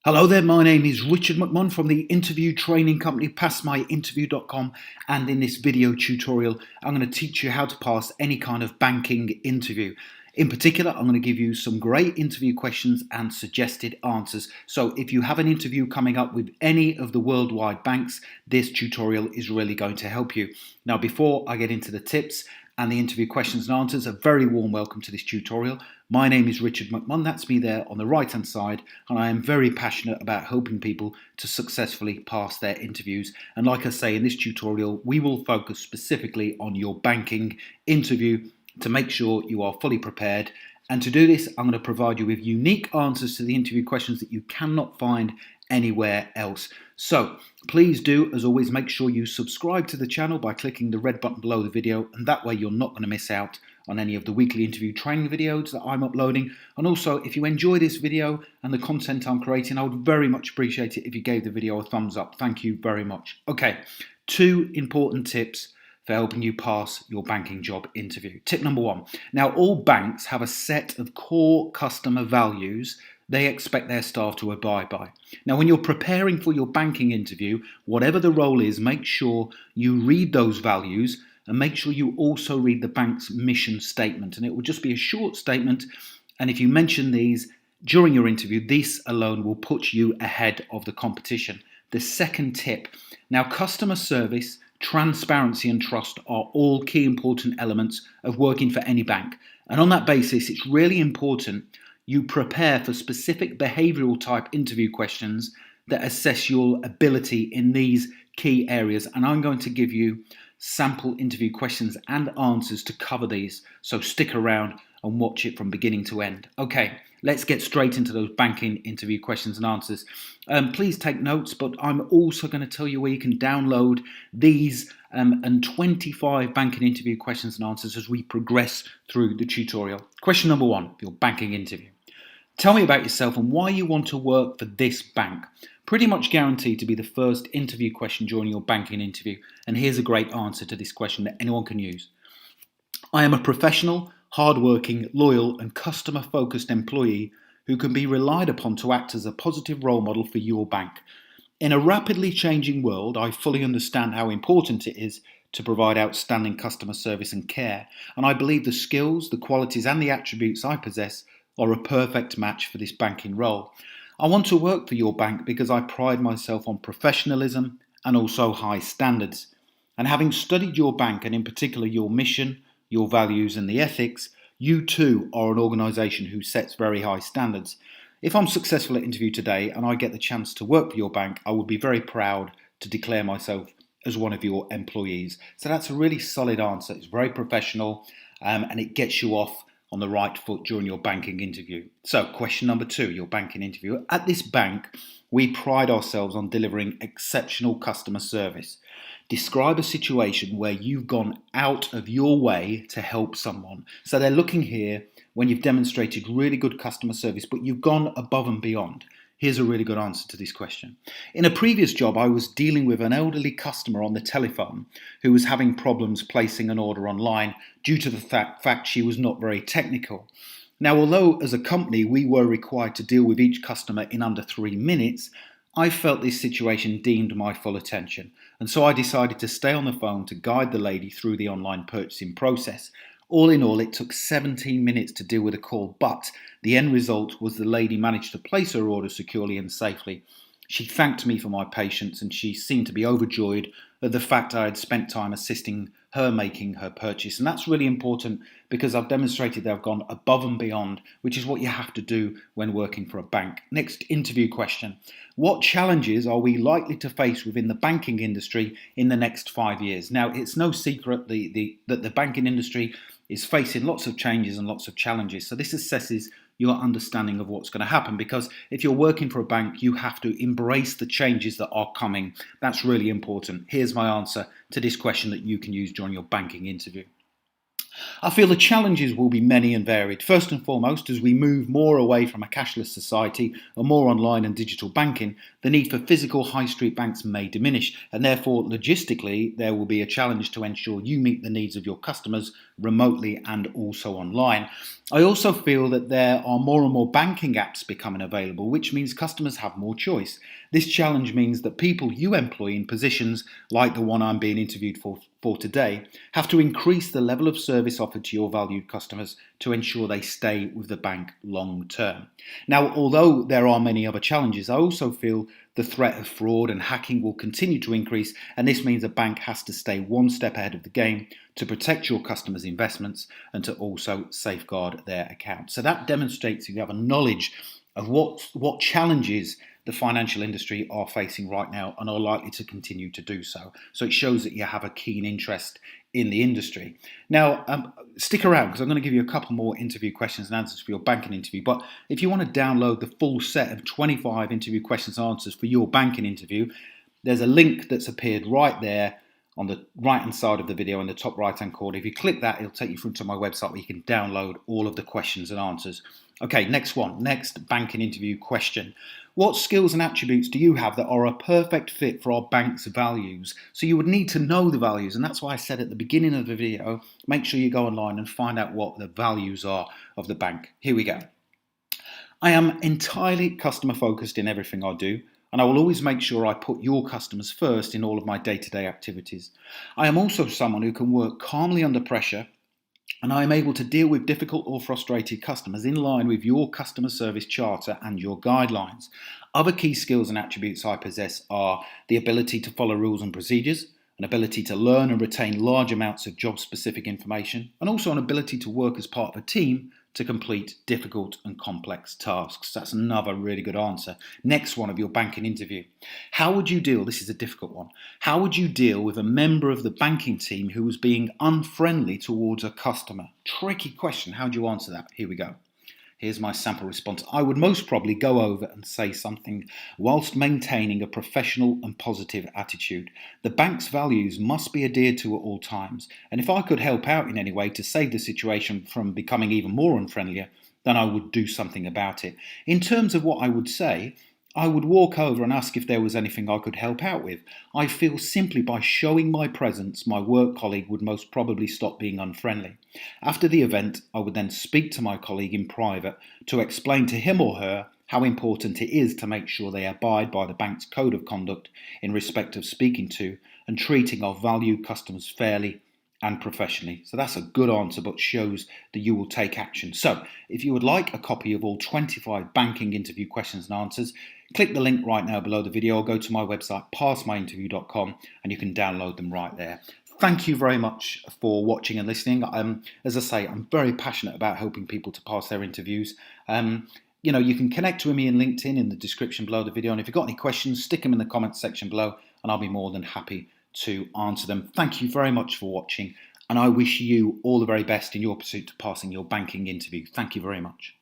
Hello there, my name is Richard McMahon from the interview training company PassMyInterview.com, and in this video tutorial I'm going to teach you how to pass any kind of banking interview. In particular, I'm going to give you some great interview questions and suggested answers. So if you have an interview coming up with any of the worldwide banks, this tutorial is really going to help you. Now, before I get into the tips and the interview questions and answers, a very warm welcome to this tutorial. My name is Richard McMahon, that's me there on the right hand side, and I am very passionate about helping people to successfully pass their interviews. And like I say, in this tutorial we will focus specifically on your banking interview to make sure you are fully prepared. And to do this, I'm going to provide you with unique answers to the interview questions that you cannot find anywhere else. So please do, as always, make sure you subscribe to the channel by clicking the red button below the video, and that way you're not going to miss out on any of the weekly interview training videos that I'm uploading. And also, if you enjoy this video and the content I'm creating, I would very much appreciate it if you gave the video a thumbs up. Thank you very much. Okay, 2 important tips for helping you pass your banking job interview. Tip number 1. Now, all banks have a set of core customer values they expect their staff to abide by. Now, when you're preparing for your banking interview, whatever the role is, make sure you read those values and make sure you also read the bank's mission statement. And it will just be a short statement. And if you mention these during your interview, this alone will put you ahead of the competition. The second tip. Now, customer service, transparency and trust are all key important elements of working for any bank. And on that basis, it's really important you prepare for specific behavioural type interview questions that assess your ability in these key areas. And I'm going to give you sample interview questions and answers to cover these. So stick around and watch it from beginning to end. Okay, let's get straight into those banking interview questions and answers. Please take notes, but I'm also going to tell you where you can download these and 25 banking interview questions and answers as we progress through the tutorial. Question number 1, your banking interview. Tell me about yourself and why you want to work for this bank. Pretty much guaranteed to be the first interview question during your banking interview. And here's a great answer to this question that anyone can use. I am a professional, hardworking, loyal and customer-focused employee who can be relied upon to act as a positive role model for your bank. In a rapidly changing world, I fully understand how important it is to provide outstanding customer service and care, and I believe the skills, the qualities and the attributes I possess are a perfect match for this banking role. I want to work for your bank because I pride myself on professionalism and also high standards. And having studied your bank and in particular your mission, your values and the ethics, you too are an organisation who sets very high standards. If I'm successful at interview today and I get the chance to work for your bank, I would be very proud to declare myself as one of your employees. So that's a really solid answer. It's very professional and it gets you off on the right foot during your banking interview. So question number 2, your banking interview. At this bank, we pride ourselves on delivering exceptional customer service. Describe a situation where you've gone out of your way to help someone. So they're looking here when you've demonstrated really good customer service, but you've gone above and beyond. Here's a really good answer to this question. In a previous job, I was dealing with an elderly customer on the telephone who was having problems placing an order online due to the fact she was not very technical. Now, although as a company we were required to deal with each customer in under 3 minutes, I felt this situation deemed my full attention, and so I decided to stay on the phone to guide the lady through the online purchasing process. All in all, it took 17 minutes to deal with a call, but the end result was the lady managed to place her order securely and safely. She thanked me for my patience and she seemed to be overjoyed at the fact I had spent time assisting her making her purchase. And that's really important because I've demonstrated that I've gone above and beyond, which is what you have to do when working for a bank. Next interview question. What challenges are we likely to face within the banking industry in the next 5 years? Now, it's no secret that the banking industry is facing lots of changes and lots of challenges. So this assesses your understanding of what's going to happen, because if you're working for a bank, you have to embrace the changes that are coming. That's really important. Here's my answer to this question that you can use during your banking interview. I feel the challenges will be many and varied. First and foremost, as we move more away from a cashless society and more online and digital banking, the need for physical high street banks may diminish, and therefore, logistically, there will be a challenge to ensure you meet the needs of your customers remotely and also online. I also feel that there are more and more banking apps becoming available, which means customers have more choice. This challenge means that people you employ in positions like the one I'm being interviewed for today have to increase the level of service offered to your valued customers to ensure they stay with the bank long term. Now, although there are many other challenges, I also feel the threat of fraud and hacking will continue to increase, and this means a bank has to stay one step ahead of the game to protect your customers' investments and to also safeguard their accounts. So that demonstrates you have a knowledge of what challenges the financial industry are facing right now and are likely to continue to do so. So it shows that you have a keen interest in the industry. Now, stick around because I'm going to give you a couple more interview questions and answers for your banking interview. But if you want to download the full set of 25 interview questions and answers for your banking interview, there's a link that's appeared right there on the right hand side of the video in the top right hand corner. If you click that, it'll take you through to my website where you can download all of the questions and answers. Okay, next banking interview question. What skills and attributes do you have that are a perfect fit for our bank's values? So you would need to know the values, and that's why I said at the beginning of the video, make sure you go online and find out what the values are of the bank. Here we go. I am entirely customer focused in everything I do, and I will always make sure I put your customers first in all of my day-to-day activities. I am also someone who can work calmly under pressure, and I am able to deal with difficult or frustrated customers in line with your customer service charter and your guidelines. Other key skills and attributes I possess are the ability to follow rules and procedures, an ability to learn and retain large amounts of job-specific information, and also an ability to work as part of a team to complete difficult and complex tasks. That's another really good answer. Next one of your banking interview. How would you deal, this is a difficult one, how would you deal with a member of the banking team who was being unfriendly towards a customer? Tricky question. How do you answer that? Here we go. Here's my sample response. I would most probably go over and say something whilst maintaining a professional and positive attitude. The bank's values must be adhered to at all times, and if I could help out in any way to save the situation from becoming even more unfriendlier, then I would do something about it. In terms of what I would say, I would walk over and ask if there was anything I could help out with. I feel simply by showing my presence, my work colleague would most probably stop being unfriendly. After the event, I would then speak to my colleague in private to explain to him or her how important it is to make sure they abide by the bank's code of conduct in respect of speaking to and treating our valued customers fairly and professionally. So that's a good answer, but shows that you will take action. So if you would like a copy of all 25 banking interview questions and answers, click the link right now below the video or go to my website, passmyinterview.com, and you can download them right there. Thank you very much for watching and listening. As I say, I'm very passionate about helping people to pass their interviews. You can connect with me in LinkedIn in the description below the video. And if you've got any questions, stick them in the comments section below and I'll be more than happy to answer them. Thank you very much for watching, and I wish you all the very best in your pursuit to passing your banking interview. Thank you very much.